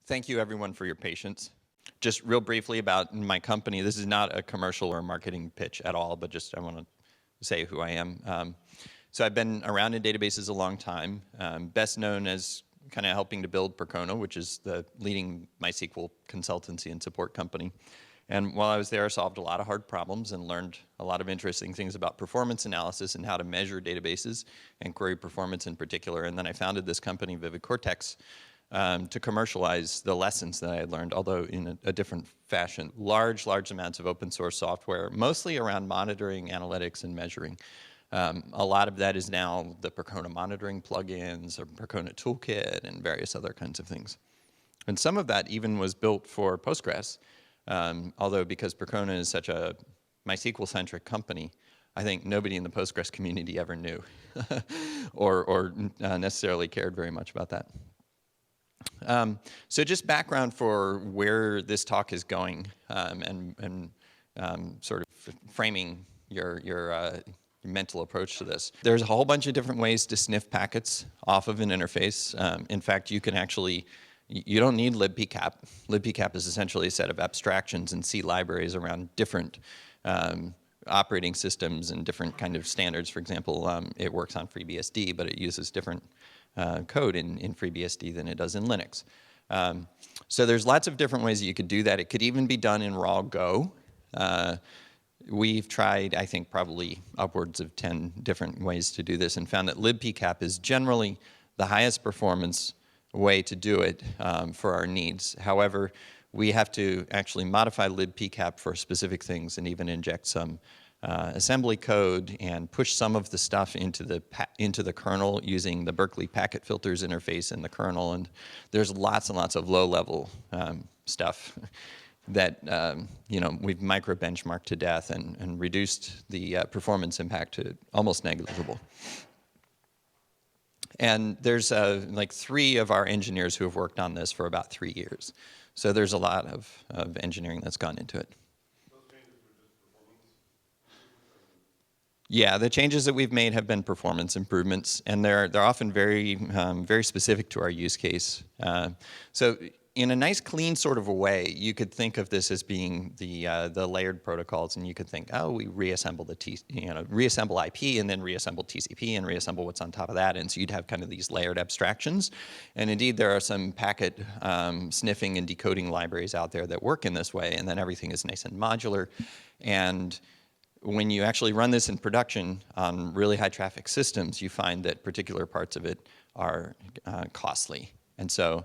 Thank you, everyone, for your patience. Just real briefly about my company. This is not a commercial or marketing pitch at all, but just I want to say who I am. So I've been around in databases a long time, best known as kind of helping to build Percona, which is the leading MySQL consultancy and support company. And while I was there, I solved a lot of hard problems and learned a lot of interesting things about performance analysis and how to measure databases and query performance in particular. And then I founded this company, VividCortex, to commercialize the lessons that I had learned, although in a different fashion. Large amounts of open source software, mostly around monitoring, analytics, and measuring. A lot of that is now the Percona monitoring plugins, or Percona toolkit, and various other kinds of things. And some of that even was built for Postgres, although because Percona is such a MySQL-centric company, I think nobody in the Postgres community ever knew or necessarily cared very much about that. So just background for where this talk is going and sort of framing your mental approach to this. There's a whole bunch of different ways to sniff packets off of an interface. In fact, you can actually, you don't need libpcap. libpcap is essentially a set of abstractions and C libraries around different operating systems and different kind of standards. For example, it works on FreeBSD, but it uses different code in FreeBSD than it does in Linux. So there's lots of different ways that you could do that. It could even be done in raw Go. We've tried, I think, probably upwards of 10 different ways to do this and found that libpcap is generally the highest performance way to do it for our needs. However, we have to actually modify libpcap for specific things and even inject some assembly code and push some of the stuff into the kernel using the Berkeley packet filters interface in the kernel. And there's lots and lots of low-level stuff that we've micro-benchmarked to death and reduced the performance impact to almost negligible. And there's like 3 of our engineers who have worked on this for about 3 years. So there's a lot of engineering that's gone into it. Those changes were just performance? Yeah, the changes that we've made have been performance improvements, and they're often very specific to our use case. So in a nice, clean sort of a way, you could think of this as being the layered protocols, and you could think, oh, we reassemble reassemble IP and then reassemble TCP and reassemble what's on top of that, and so you'd have kind of these layered abstractions. And indeed, there are some packet sniffing and decoding libraries out there that work in this way, and then everything is nice and modular. And when you actually run this in production on really high traffic systems, you find that particular parts of it are costly. And so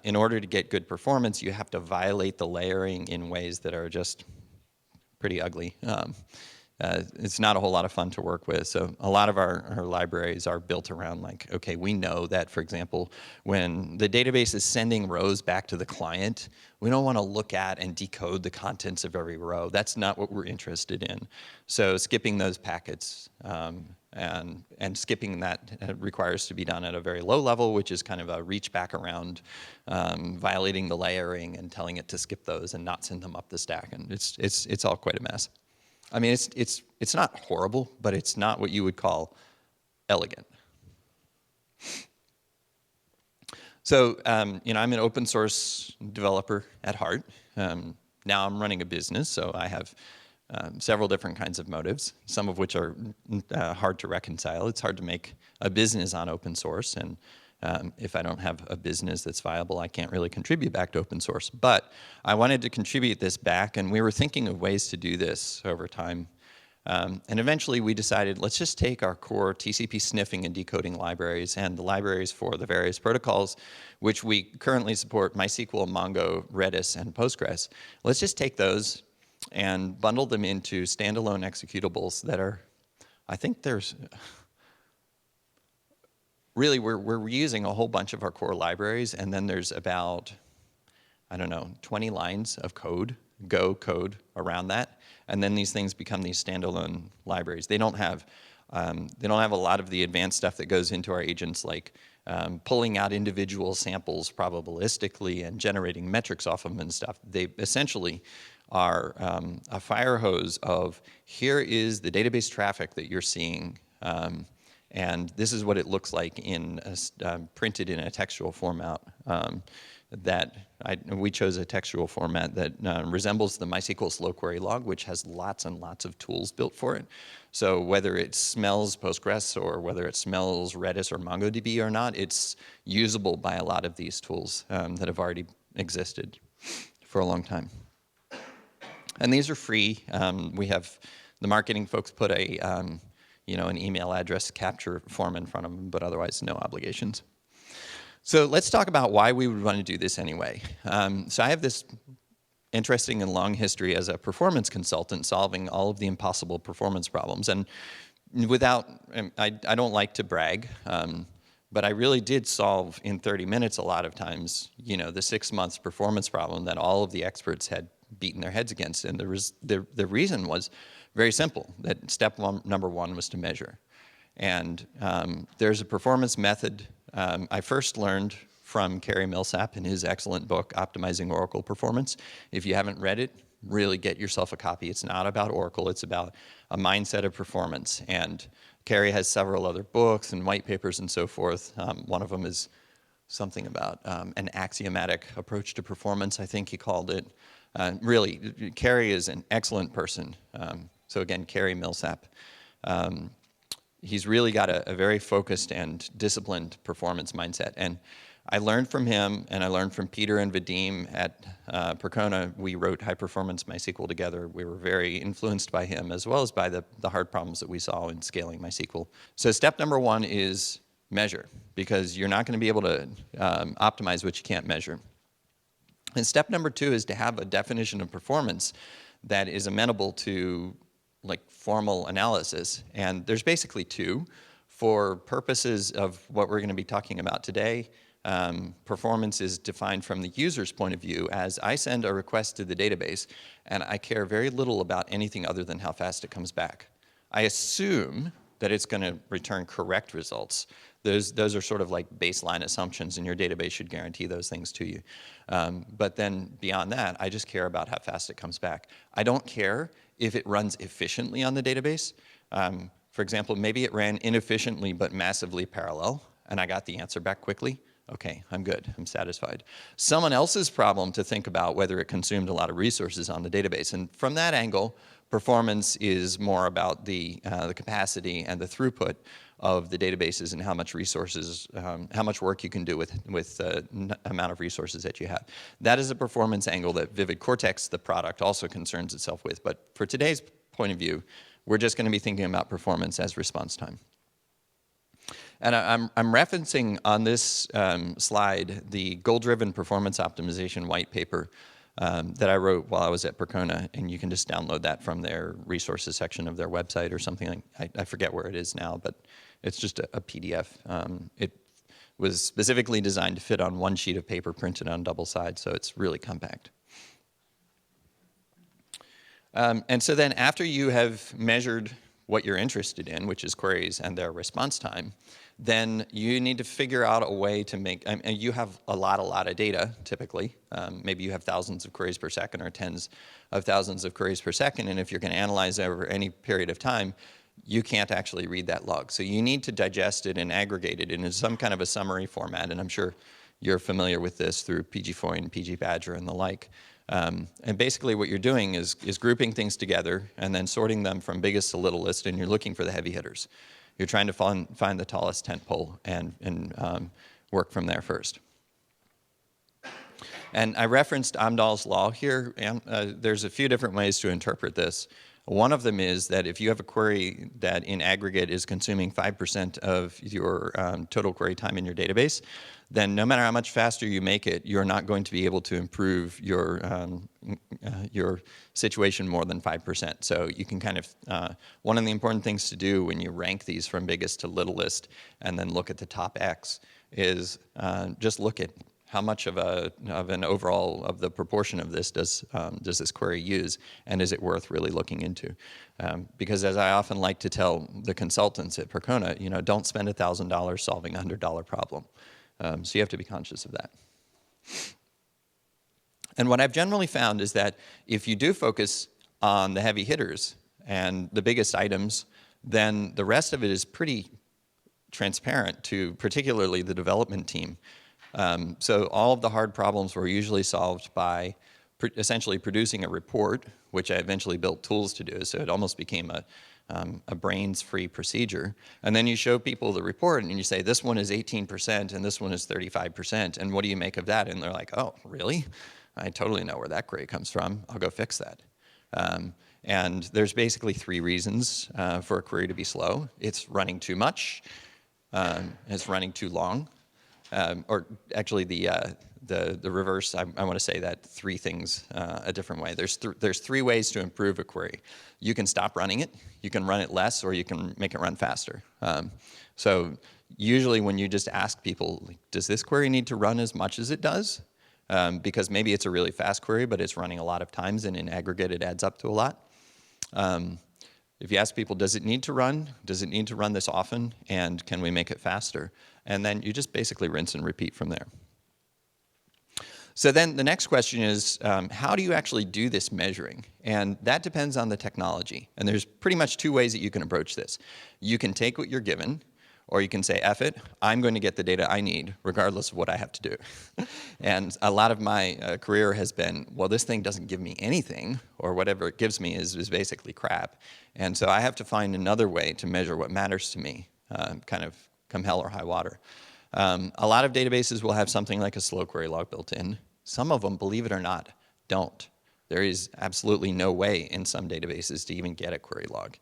in order to get good performance, you have to violate the layering in ways that are just pretty ugly. It's not a whole lot of fun to work with. So a lot of our libraries are built around like, okay, we know that, for example, when the database is sending rows back to the client, we don't want to look at and decode the contents of every row. That's not what we're interested in. So skipping those packets and skipping that requires to be done at a very low level, which is kind of a reach back around, violating the layering and telling it to skip those and not send them up the stack. And it's all quite a mess. I mean, it's not horrible, but it's not what you would call elegant. So, I'm an open source developer at heart. Now I'm running a business, so I have several different kinds of motives, some of which are hard to reconcile. It's hard to make a business on open source, and if I don't have a business that's viable, I can't really contribute back to open source. But I wanted to contribute this back, and we were thinking of ways to do this over time. And eventually we decided, let's just take our core TCP sniffing and decoding libraries and the libraries for the various protocols, which we currently support, MySQL, Mongo, Redis, and Postgres. Let's just take those and bundle them into standalone executables that are, I think there's, really, we're reusing a whole bunch of our core libraries, and then there's about, I don't know, 20 lines of code, Go code around that, and then these things become these standalone libraries. They don't have a lot of the advanced stuff that goes into our agents, like pulling out individual samples probabilistically and generating metrics off of them and stuff. They essentially are a fire hose of, here is the database traffic that you're seeing. And this is what it looks like printed in a textual format that we chose a textual format that resembles the MySQL slow query log, which has lots and lots of tools built for it. So whether it smells Postgres or whether it smells Redis or MongoDB or not, it's usable by a lot of these tools that have already existed for a long time. And these are free. We have the marketing folks put an email address capture form in front of them, but otherwise no obligations. So let's talk about why we would want to do this anyway. So I have this interesting and long history as a performance consultant solving all of the impossible performance problems. And I don't like to brag, but I really did solve in 30 minutes a lot of times, the 6 months performance problem that all of the experts had beaten their heads against. And the reason was very simple, that number one was to measure. And there's a performance method I first learned from Kerry Millsap in his excellent book, Optimizing Oracle Performance. If you haven't read it, really get yourself a copy. It's not about Oracle, it's about a mindset of performance. And Kerry has several other books and white papers and so forth. One of them is something about an axiomatic approach to performance, I think he called it. Really, Kerry is an excellent person. So again, Kerry Millsap. He's really got a very focused and disciplined performance mindset. And I learned from him, and I learned from Peter and Vadim at Percona. We wrote High Performance MySQL together. We were very influenced by him, as well as by the hard problems that we saw in scaling MySQL. So step number one is measure, because you're not going to be able to optimize what you can't measure. And step number two is to have a definition of performance that is amenable to formal analysis. And there's basically two. For purposes of what we're going to be talking about today, performance is defined from the user's point of view as I send a request to the database, and I care very little about anything other than how fast it comes back. I assume that it's going to return correct results. Those are sort of like baseline assumptions, and your database should guarantee those things to you. But then beyond that, I just care about how fast it comes back. I don't care if it runs efficiently on the database. For example, maybe it ran inefficiently but massively parallel, and I got the answer back quickly. Okay, I'm good, I'm satisfied. Someone else's problem to think about whether it consumed a lot of resources on the database. And from that angle, performance is more about the capacity and the throughput of the databases and how much resources, how much work you can do with the amount of resources that you have. That is a performance angle that VividCortex, the product, also concerns itself with. But for today's point of view, we're just going to be thinking about performance as response time. And I'm referencing on this slide the goal-driven performance optimization white paper that I wrote while I was at Percona, and you can just download that from their resources section of their website or something. I forget where it is now, but it's just a PDF. It was specifically designed to fit on one sheet of paper printed on double sides, so it's really compact. And so then after you have measured what you're interested in, which is queries and their response time, then you need to figure out a way to make, and you have a lot of data, typically. Maybe you have thousands of queries per second or tens of thousands of queries per second, and if you're going to analyze over any period of time, you can't actually read that log. So you need to digest it and aggregate it in some kind of a summary format, and I'm sure you're familiar with this through pgFouine, pgBadger, and the like. And basically what you're doing is grouping things together and then sorting them from biggest to littlest, and you're looking for the heavy hitters. You're trying to find the tallest tent pole and work from there first. And I referenced Amdahl's law here. And, there's a few different ways to interpret this. One of them is that if you have a query that in aggregate is consuming 5% of your total query time in your database, then no matter how much faster you make it, you're not going to be able to improve your situation more than 5%. So you can kind of, one of the important things to do when you rank these from biggest to littlest and then look at the top X is just look at how much of an overall of the proportion of this does this query use, and is it worth really looking into? Because as I often like to tell the consultants at Percona, don't spend $1,000 solving a $100 problem. So you have to be conscious of that. And what I've generally found is that if you do focus on the heavy hitters and the biggest items, then the rest of it is pretty transparent to particularly the development team. So all of the hard problems were usually solved by essentially producing a report, which I eventually built tools to do. So it almost became a brains-free procedure. And then you show people the report and you say, this one is 18% and this one is 35%. And what do you make of that? And they're like, oh, really? I totally know where that query comes from. I'll go fix that. And there's basically 3 reasons for a query to be slow. It's running too much, it's running too long, or actually the reverse, I want to say that 3 things a different way. There's 3 ways to improve a query. You can stop running it, you can run it less, or you can make it run faster. So usually when you just ask people, like, does this query need to run as much as it does? Because maybe it's a really fast query, but it's running a lot of times, and in aggregate it adds up to a lot. If you ask people, does it need to run? Does it need to run this often? And can we make it faster? And then you just basically rinse and repeat from there. So then the next question is, how do you actually do this measuring? And that depends on the technology. And there's pretty much 2 ways that you can approach this. You can take what you're given, or you can say, F it, I'm going to get the data I need, regardless of what I have to do. And a lot of my career has been, well, this thing doesn't give me anything, or whatever it gives me is basically crap. And so I have to find another way to measure what matters to me, kind of come hell or high water. A lot of databases will have something like a slow query log built in. Some of them, believe it or not, don't. There is absolutely no way in some databases to even get a query log.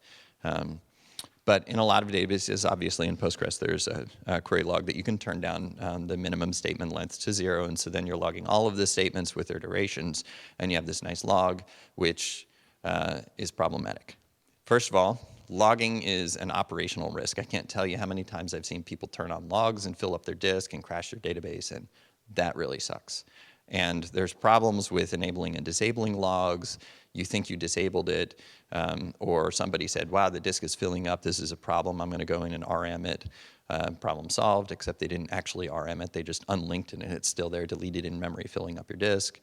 But in a lot of databases, obviously in Postgres, there's a query log that you can turn down the minimum statement length to 0, and so then you're logging all of the statements with their durations, and you have this nice log, which is problematic. First of all, logging is an operational risk. I can't tell you how many times I've seen people turn on logs and fill up their disk and crash their database, and that really sucks. And there's problems with enabling and disabling logs. You think you disabled it, or somebody said, wow, the disk is filling up, this is a problem, I'm going to go in and RM it. Problem solved, except they didn't actually RM it, they just unlinked it and it's still there, deleted in memory, filling up your disk.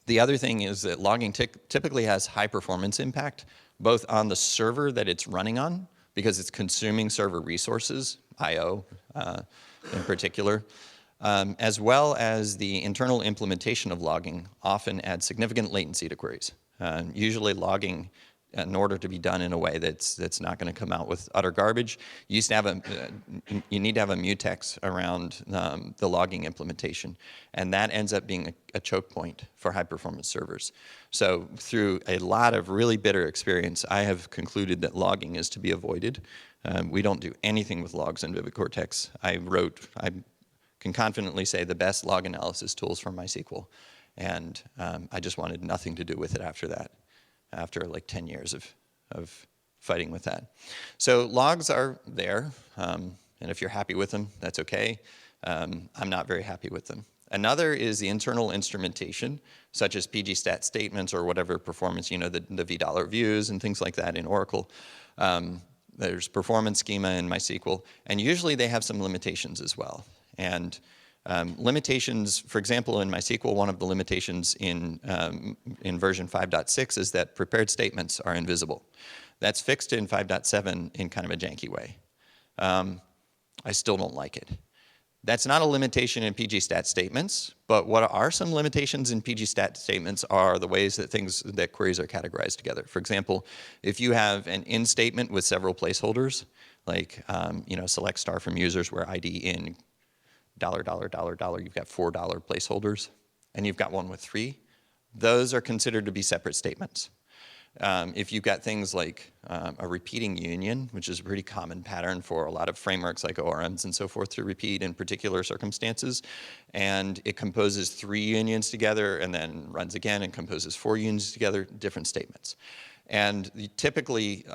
The other thing is that logging typically has high performance impact, both on the server that it's running on, because it's consuming server resources, I/O in particular, as well as the internal implementation of logging often adds significant latency to queries. Usually logging, in order to be done in a way that's not going to come out with utter garbage, you need to have a mutex around the logging implementation, and that ends up being a choke point for high performance servers. So through a lot of really bitter experience, I have concluded that logging is to be avoided. We don't do anything with logs in VividCortex. I can confidently say the best log analysis tools from MySQL, and I just wanted nothing to do with it after that, after like 10 years of fighting with that. So logs are there, and if you're happy with them, that's okay. I'm not very happy with them. Another is the internal instrumentation, such as pgstat statements or whatever performance, you know, the $v views and things like that in Oracle. There's performance schema in MySQL, and usually they have some limitations as well. And limitations, for example, in MySQL, one of the limitations in version 5.6 is that prepared statements are invisible. That's fixed in 5.7 in kind of a janky way. I still don't like it. That's not a limitation in pgstat statements, but what are some limitations in pgstat statements are the ways that queries are categorized together. For example, if you have an in statement with several placeholders, like you know, select star from users where ID in $, you've got $4 placeholders, and you've got one with 3, those are considered to be separate statements. If you've got things like a repeating union, which is a pretty common pattern for a lot of frameworks like ORMs and so forth to repeat in particular circumstances, and it composes 3 unions together and then runs again and composes 4 unions together, different statements. And typically,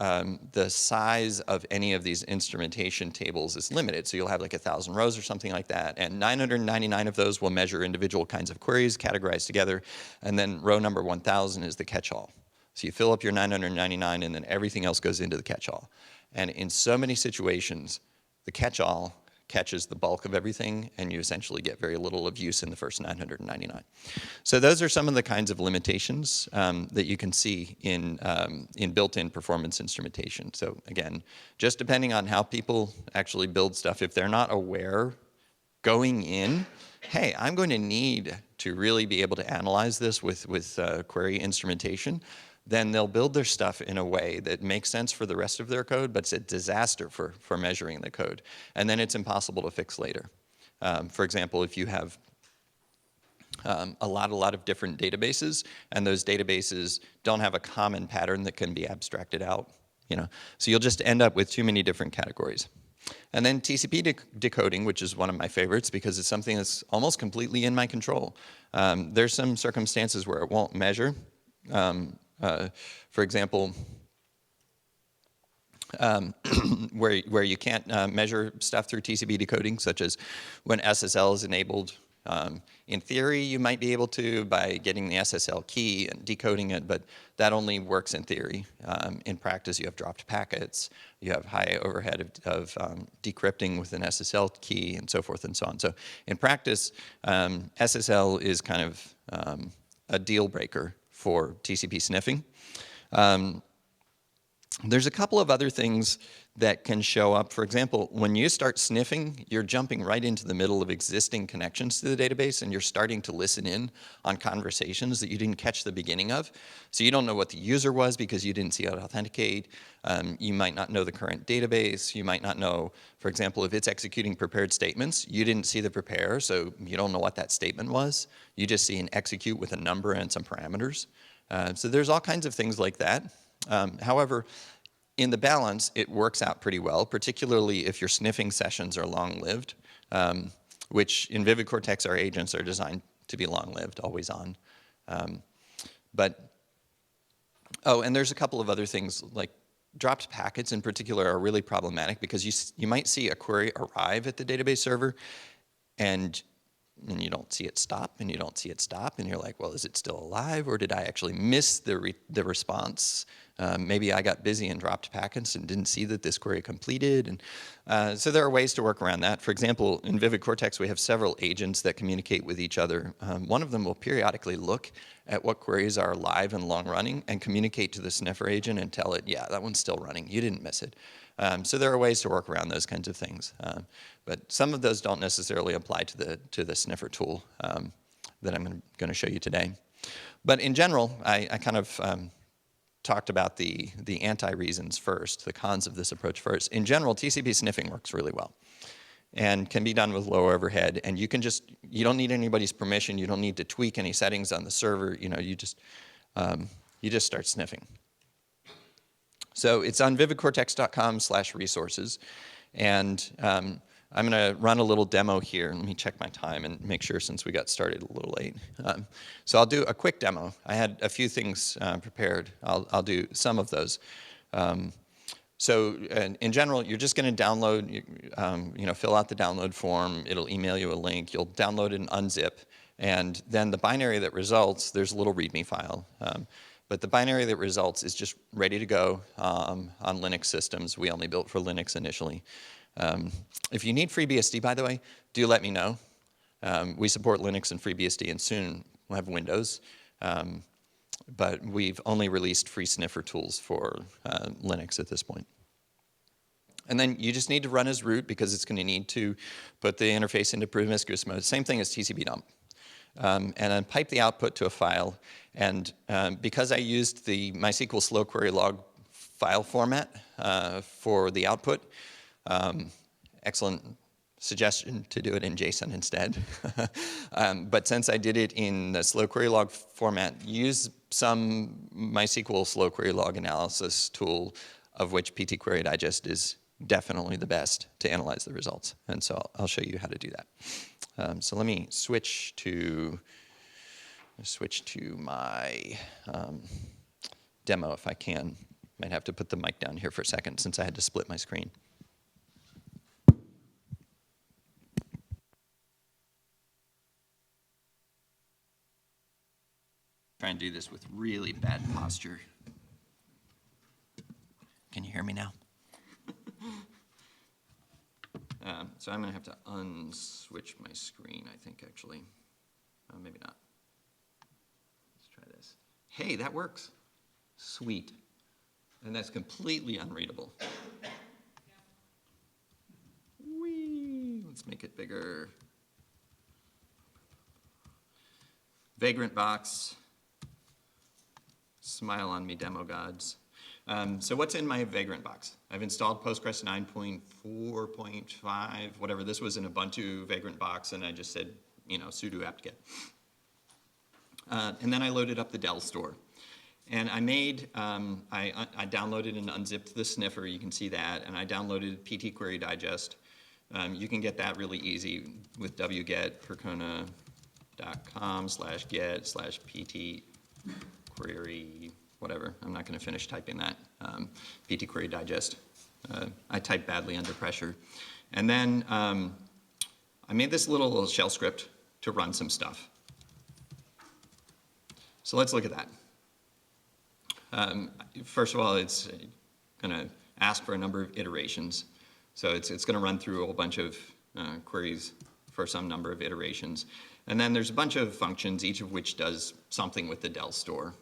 the size of any of these instrumentation tables is limited. So you'll have like 1,000 rows or something like that, and 999 of those will measure individual kinds of queries categorized together, and then row number 1,000 is the catch-all. So you fill up your 999, and then everything else goes into the catch-all. And in so many situations, the catch-all catches the bulk of everything, and you essentially get very little of use in the first 999. So those are some of the kinds of limitations that you can see in built-in performance instrumentation. So again, just depending on how people actually build stuff, if they're not aware going in, hey, I'm going to need to really be able to analyze this with query instrumentation, then they'll build their stuff in a way that makes sense for the rest of their code, but it's a disaster for measuring the code. And then it's impossible to fix later. For example, if you have a lot of different databases, and those databases don't have a common pattern that can be abstracted out, so you'll just end up with too many different categories. And then TCP decoding, which is one of my favorites because it's something that's almost completely in my control. There's some circumstances where it won't measure. For example, where you can't measure stuff through TCP decoding, such as when SSL is enabled. In theory, you might be able to by getting the SSL key and decoding it, but that only works in theory. In practice, you have dropped packets, you have high overhead of decrypting with an SSL key, and so forth and so on. So in practice, SSL is kind of a deal breaker for TCP sniffing. There's a couple of other things that can show up. For example, when you start sniffing, you're jumping right into the middle of existing connections to the database, and you're starting to listen in on conversations that you didn't catch the beginning of. So you don't know what the user was because you didn't see it authenticate. You might not know the current database. You might not know, for example, if it's executing prepared statements, you didn't see the prepare, so you don't know what that statement was. You just see an execute with a number and some parameters. So there's all kinds of things like that. However, in the balance, it works out pretty well, particularly if your sniffing sessions are long-lived, which in VividCortex, our agents are designed to be long-lived, always on. Oh, and there's a couple of other things, like dropped packets in particular are really problematic because you might see a query arrive at the database server, and you don't see it stop, and you don't see it stop, and you're like, well, is it still alive, or did I actually miss the response? Maybe I got busy and dropped packets and didn't see that this query completed. And so there are ways to work around that. For example, in VividCortex, we have several agents that communicate with each other. One of them will periodically look at what queries are live and long running and communicate to the sniffer agent and tell it, yeah, that one's still running. You didn't miss it. So there are ways to work around those kinds of things. But some of those don't necessarily apply to the sniffer tool that I'm going to show you today. But in general, I kind of talked about the anti-reasons first, the cons of this approach first. In general, TCP sniffing works really well and can be done with low overhead. And you don't need anybody's permission. You don't need to tweak any settings on the server. You just start sniffing. So it's on vividcortex.com/resources. And I'm going to run a little demo here. Let me check my time and make sure since we got started a little late. So I'll do a quick demo. I had a few things prepared. I'll do some of those. So in general, you're just going to download, fill out the download form. It'll email you a link. You'll download and unzip. And then the binary that results, there's a little README file. But the binary that results is just ready to go on Linux systems. We only built for Linux initially. If you need FreeBSD, by the way, do let me know. We support Linux and FreeBSD, and soon we'll have Windows. But we've only released free sniffer tools for Linux at this point. And then you just need to run as root because it's going to need to put the interface into promiscuous mode. Same thing as TCP dump. And then pipe the output to a file. And because I used the MySQL slow query log file format for the output, excellent suggestion to do it in JSON instead. But since I did it in the slow query log format, use some MySQL slow query log analysis tool, of which PT Query Digest is definitely the best to analyze the results. And so I'll show you how to do that. So let me switch to my demo if I can. Might have to put the mic down here for a second since I had to split my screen. Try and do this with really bad posture. Can you hear me now? So I'm going to have to unswitch my screen, I think, actually. Maybe not. Let's try this. Hey, that works. Sweet. And that's completely unreadable. Whee! Let's make it bigger. Vagrant box. Smile on me, demo gods. So what's in my Vagrant box? I've installed Postgres 9.4.5, whatever. This was an Ubuntu Vagrant box, and I just said, sudo apt-get. And then I loaded up the Dell store. And I made, I downloaded and unzipped the sniffer, you can see that, and I downloaded PT Query Digest. You can get that really easy with wget percona.com/get/pt query, whatever. I'm not going to finish typing that. PT Query Digest. I type badly under pressure. And then I made this little shell script to run some stuff. So let's look at that. First of all, it's going to ask for a number of iterations. So it's going to run through a whole bunch of queries for some number of iterations. And then there's a bunch of functions, each of which does something with the Dell store.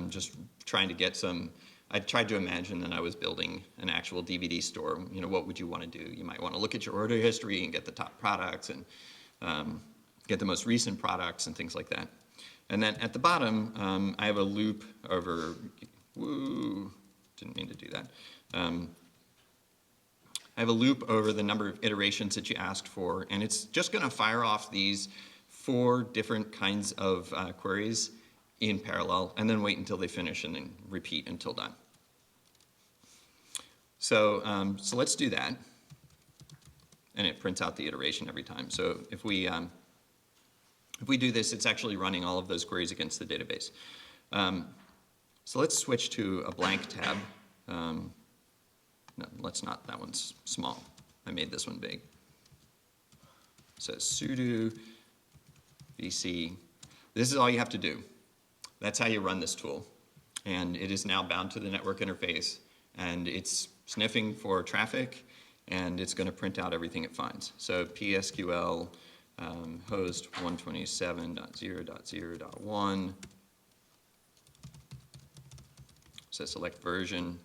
Just trying to get some, I tried to imagine that I was building an actual DVD store. What would you want to do? You might want to look at your order history and get the top products and get the most recent products and things like that. And then at the bottom, I have a loop over, didn't mean to do that. I have a loop over the number of iterations that you asked for, and it's just going to fire off these 4 different kinds of queries in parallel, and then wait until they finish and then repeat until done. So, so let's do that. And it prints out the iteration every time. So if we do this, it's actually running all of those queries against the database. So let's switch to a blank tab. No, let's not, that one's small. I made this one big. So sudo vc. This is all you have to do. That's how you run this tool. And it is now bound to the network interface, and it's sniffing for traffic, and it's going to print out everything it finds. So PSQL host 127.0.0.1. So select version.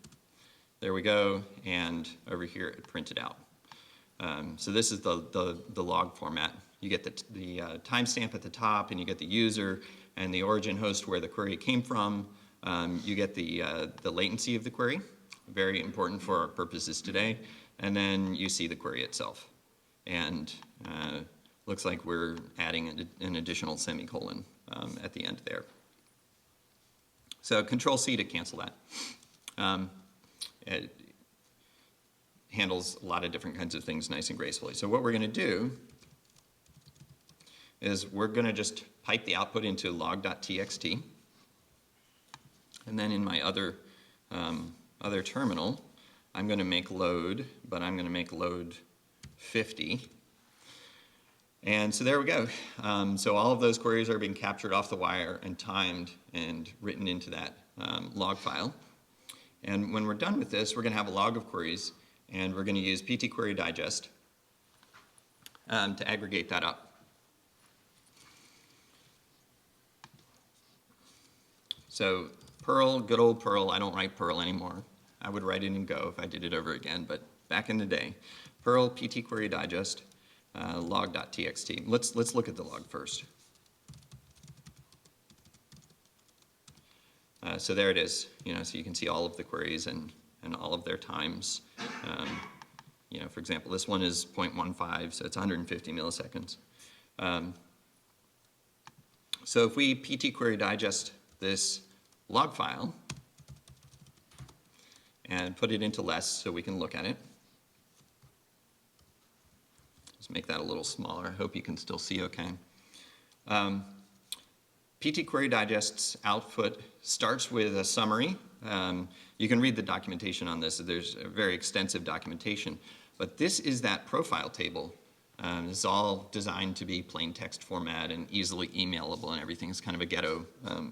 There we go, and over here it printed out. So this is the log format. You get the timestamp at the top, and you get the user and the origin host where the query came from. You get the latency of the query, very important for our purposes today, and then you see the query itself. And looks like we're adding an additional semicolon at the end there. So Control-C to cancel that. It handles a lot of different kinds of things nice and gracefully. So what we're going to do is we're going to just pipe the output into log.txt. And then in my other terminal, I'm going to make load, but I'm going to make load 50. And so there we go. So all of those queries are being captured off the wire and timed and written into that log file. And when we're done with this, we're going to have a log of queries, and we're going to use PT Query Digest to aggregate that up. So Perl, good old Perl. I don't write Perl anymore. I would write it in Go if I did it over again, but back in the day, Perl PT Query Digest log.txt. Let's look at the log first. So there it is. So you can see all of the queries and all of their times. For example, this one is 0.15, so it's 150 milliseconds. So if we PT Query Digest this log file and put it into less so we can look at it. Let's make that a little smaller. I hope you can still see okay. PT Query Digest's output starts with a summary. You can read the documentation on this. There's a very extensive documentation. But this is that profile table. It's all designed to be plain text format and easily emailable and everything. It's kind of a ghetto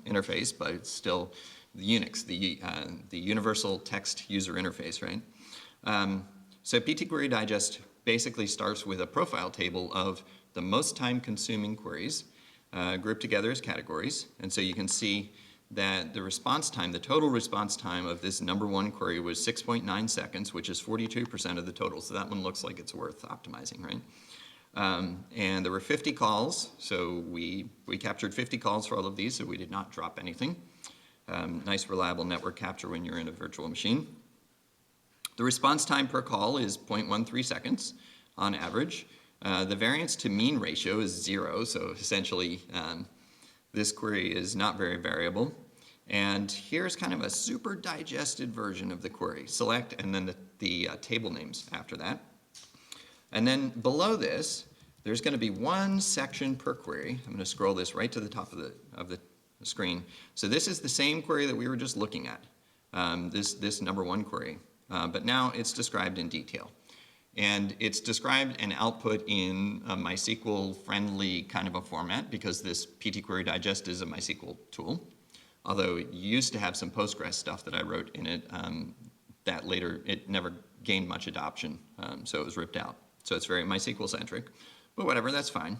interface, but it's still the Unix, the universal text user interface, right? So PT Query Digest basically starts with a profile table of the most time-consuming queries grouped together as categories. And so you can see that the response time, the total response time of this number 1 query was 6.9 seconds, which is 42% of the total. So that one looks like it's worth optimizing, right? And there were 50 calls, so we captured 50 calls for all of these, so we did not drop anything. Nice reliable network capture when you're in a virtual machine. The response time per call is 0.13 seconds on average. The variance to mean ratio is 0, so essentially this query is not very variable. And here's kind of a super digested version of the query. Select and then the table names after that. And then below this, there's going to be one section per query. I'm going to scroll this right to the top of the screen. So this is the same query that we were just looking at, this number one query. But now it's described in detail. And it's described and output in a MySQL-friendly kind of a format because this PT Query Digest is a MySQL tool. Although it used to have some Postgres stuff that I wrote in it, that later it never gained much adoption, so it was ripped out. So it's very MySQL-centric, but whatever, that's fine.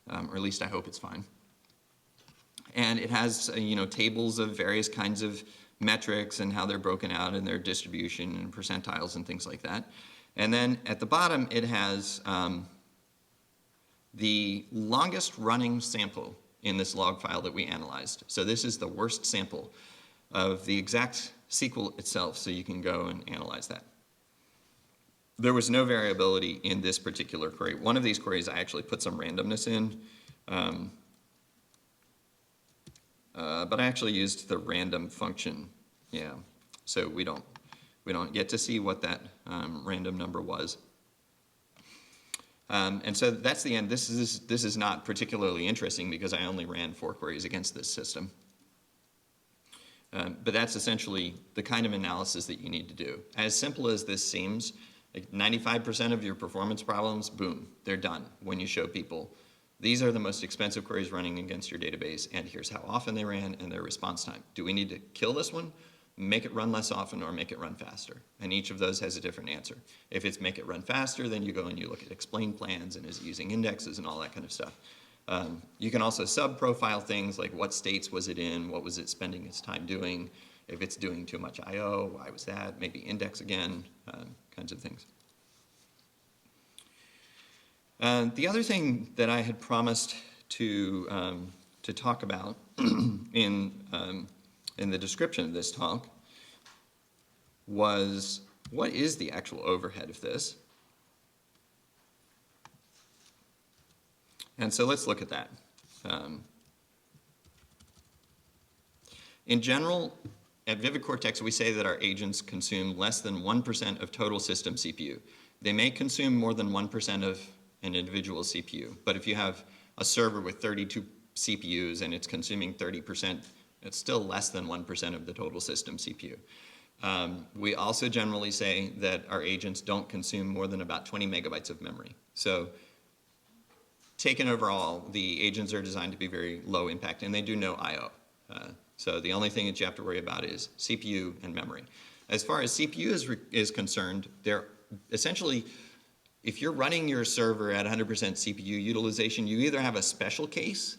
Or at least I hope it's fine. And it has tables of various kinds of metrics and how they're broken out and their distribution and percentiles and things like that. And then at the bottom it has the longest running sample in this log file that we analyzed. So this is the worst sample of the exact SQL itself, so you can go and analyze that. There was no variability in this particular query. One of these queries I actually put some randomness in, but I actually used the random function, yeah. So we don't get to see what that random number was. And so that's the end. This is not particularly interesting because I only ran 4 queries against this system. But that's essentially the kind of analysis that you need to do. As simple as this seems, like 95% of your performance problems, boom, they're done when you show people these are the most expensive queries running against your database, and here's how often they ran and their response time. Do we need to kill this one, make it run less often, or make it run faster? And each of those has a different answer. If it's make it run faster, then you go and you look at explain plans and is it using indexes and all that kind of stuff. You can also sub-profile things like what states was it in, what was it spending its time doing, if it's doing too much I/O, why was that, maybe index again, kinds of things. The other thing that I had promised to talk about in the description of this talk was what is the actual overhead of this? And so let's look at that. In general, at VividCortex, we say that our agents consume less than 1% of total system CPU. They may consume more than 1% of an individual CPU, but if you have a server with 32 CPUs and it's consuming 30%, it's still less than 1% of the total system CPU. We also generally say that our agents don't consume more than about 20 megabytes of memory. So taken overall, the agents are designed to be very low impact, and they do no I/O. So the only thing that you have to worry about is CPU and memory. As far as CPU is concerned, they're essentially, if you're running your server at 100% CPU utilization, you either have a special case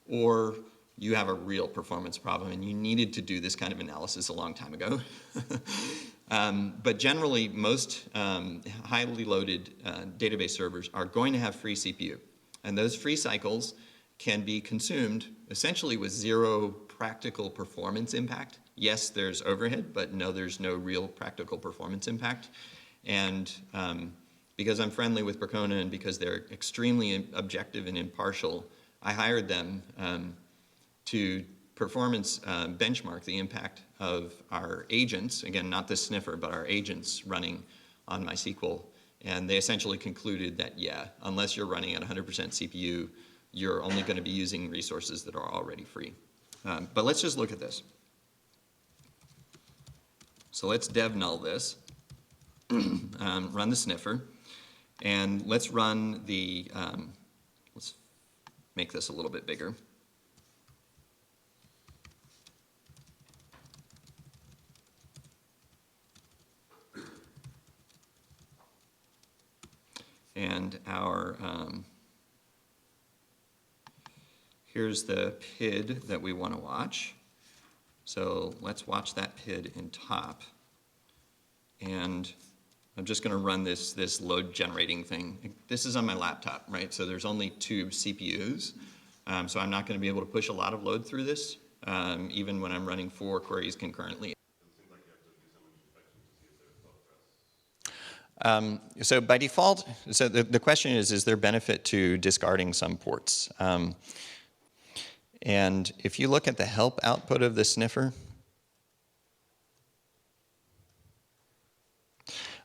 or you have a real performance problem, and you needed to do this kind of analysis a long time ago. But generally, most highly loaded database servers are going to have free CPU. And those free cycles can be consumed essentially with zero practical performance impact. Yes, there's overhead, but no, there's no real practical performance impact. And because I'm friendly with Bracona and because they're extremely objective and impartial, I hired them to performance benchmark the impact of our agents, again, not the sniffer, but our agents running on MySQL. And they essentially concluded that, yeah, unless you're running at 100% CPU, you're only going to be using resources that are already free. But let's just look at this. So let's dev null this, run the sniffer, and let's run the, let's make this a little bit bigger. And our, here's the PID that we want to watch. So let's watch that PID in top. And I'm just going to run this load generating thing. This is on my laptop, right? So there's only 2 CPUs. So I'm not going to be able to push a lot of load through this, even when I'm running 4 queries concurrently. It seems like you have to do some inspection to see if there's Postgres. So by default, so the question is there benefit to discarding some ports? And if you look at the help output of the sniffer,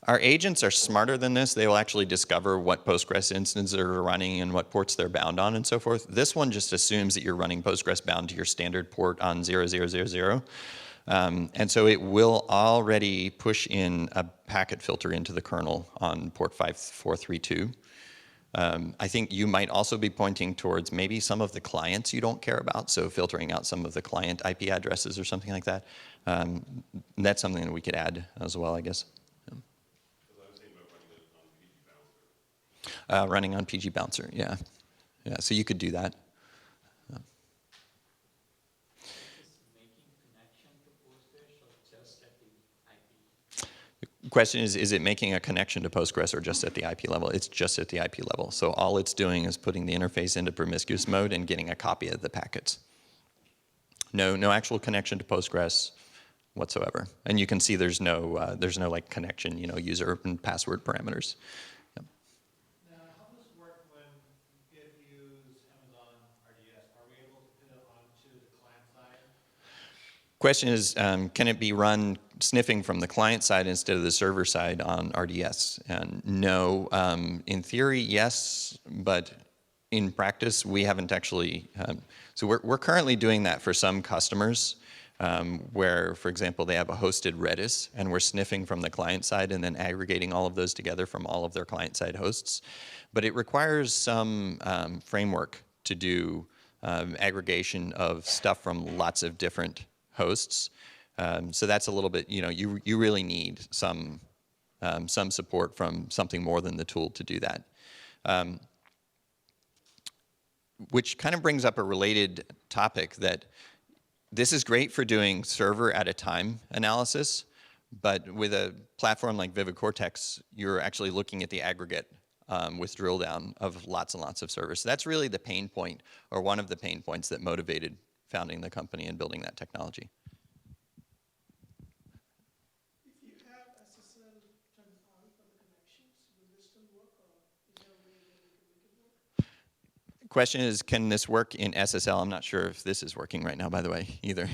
our agents are smarter than this. They will actually discover what Postgres instances are running and what ports they're bound on and so forth. This one just assumes that you're running Postgres bound to your standard port on 0000. And so it will already push in a packet filter into the kernel on port 5432. I think you might also be pointing towards maybe some of the clients you don't care about, so filtering out some of the client IP addresses or something like that. That's something that we could add as well, I guess. Because I was thinking about running it on PG Bouncer. Running on PG Bouncer, yeah. Yeah, so you could do that. The question is it making a connection to Postgres or just at the IP level? It's just at the IP level. So all it's doing is putting the interface into promiscuous mode and getting a copy of the packets. No actual connection to Postgres whatsoever. And you can see there's no like connection, user and password parameters. Yep. Now, how does this work when if you use Amazon RDS? Are we able to put it onto the client side? Question is, can it be run sniffing from the client side instead of the server side on RDS? And no, in theory, yes, but in practice, we haven't actually. So we're currently doing that for some customers where, for example, they have a hosted Redis, and we're sniffing from the client side and then aggregating all of those together from all of their client-side hosts. But it requires some framework to do aggregation of stuff from lots of different hosts. So that's a little bit, you really need some support from something more than the tool to do that. Which kind of brings up a related topic that this is great for doing server at a time analysis, but with a platform like VividCortex, you're actually looking at the aggregate with drill down of lots and lots of servers. So that's really the pain point, or one of the pain points that motivated founding the company and building that technology. If you have SSL turned on for the connections, will this still work, or is there a way that we can make it work? Question is, can this work in SSL? I'm not sure if this is working right now, by the way, either.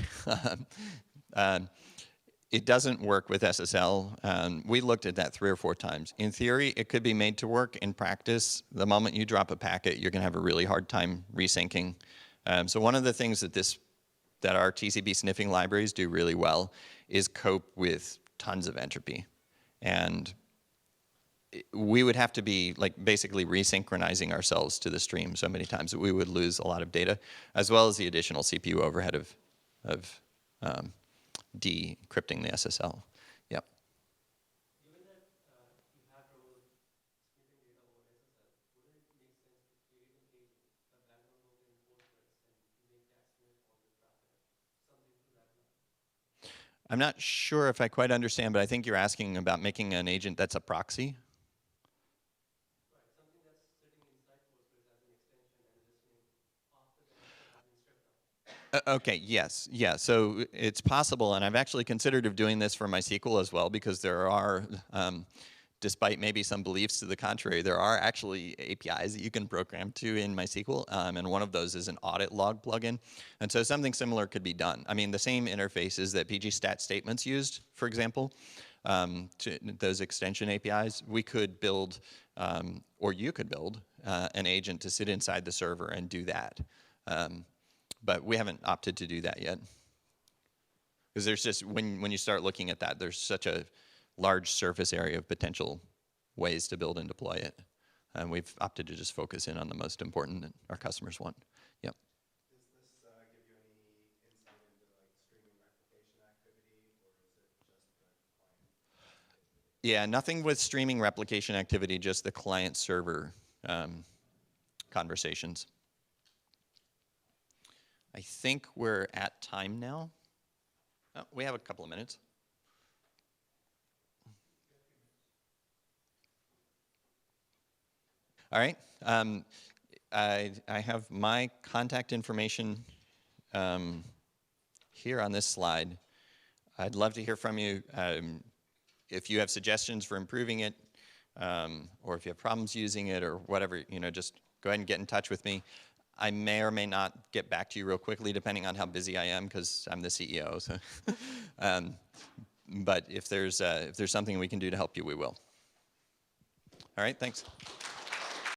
It doesn't work with SSL. We looked at that 3 or 4 times. In theory, it could be made to work. In practice, the moment you drop a packet, you're going to have a really hard time resyncing. So one of the things that our TCP sniffing libraries do really well is cope with tons of entropy. And we would have to be basically resynchronizing ourselves to the stream so many times that we would lose a lot of data, as well as the additional CPU overhead of decrypting the SSL. Yep. Given that you have trouble sniffing data over SSL, wouldn't it make sense to create an agent, a background node in Postgres, and make that sniff all the traffic? Something to that line. I'm not sure if I quite understand, but I think you're asking about making an agent that's a proxy. Right, something that's sitting inside Postgres as an extension and listening after the entity has been stripped out. Okay, yes, yeah. So it's possible, and I've actually considered of doing this for MySQL as well, because there are, despite maybe some beliefs to the contrary, there are actually APIs that you can program to in MySQL, and one of those is an audit log plugin. And so something similar could be done. I mean, the same interfaces that pgstat statements used, for example, to those extension APIs, we could build, or you could build, an agent to sit inside the server and do that. But we haven't opted to do that yet. Because there's just, when you start looking at that, there's such a large surface area of potential ways to build and deploy it. And we've opted to just focus in on the most important that our customers want. Yep. Does this give you any insight into streaming replication activity, or is it just the client activity? Yeah, nothing with streaming replication activity, just the client-server conversations. I think we're at time now. Oh, we have a couple of minutes. All right. I have my contact information here on this slide. I'd love to hear from you. If you have suggestions for improving it, or if you have problems using it, or whatever, just go ahead and get in touch with me. I may or may not get back to you real quickly, depending on how busy I am, because I'm the CEO. So, but if there's something we can do to help you, we will. All right, thanks.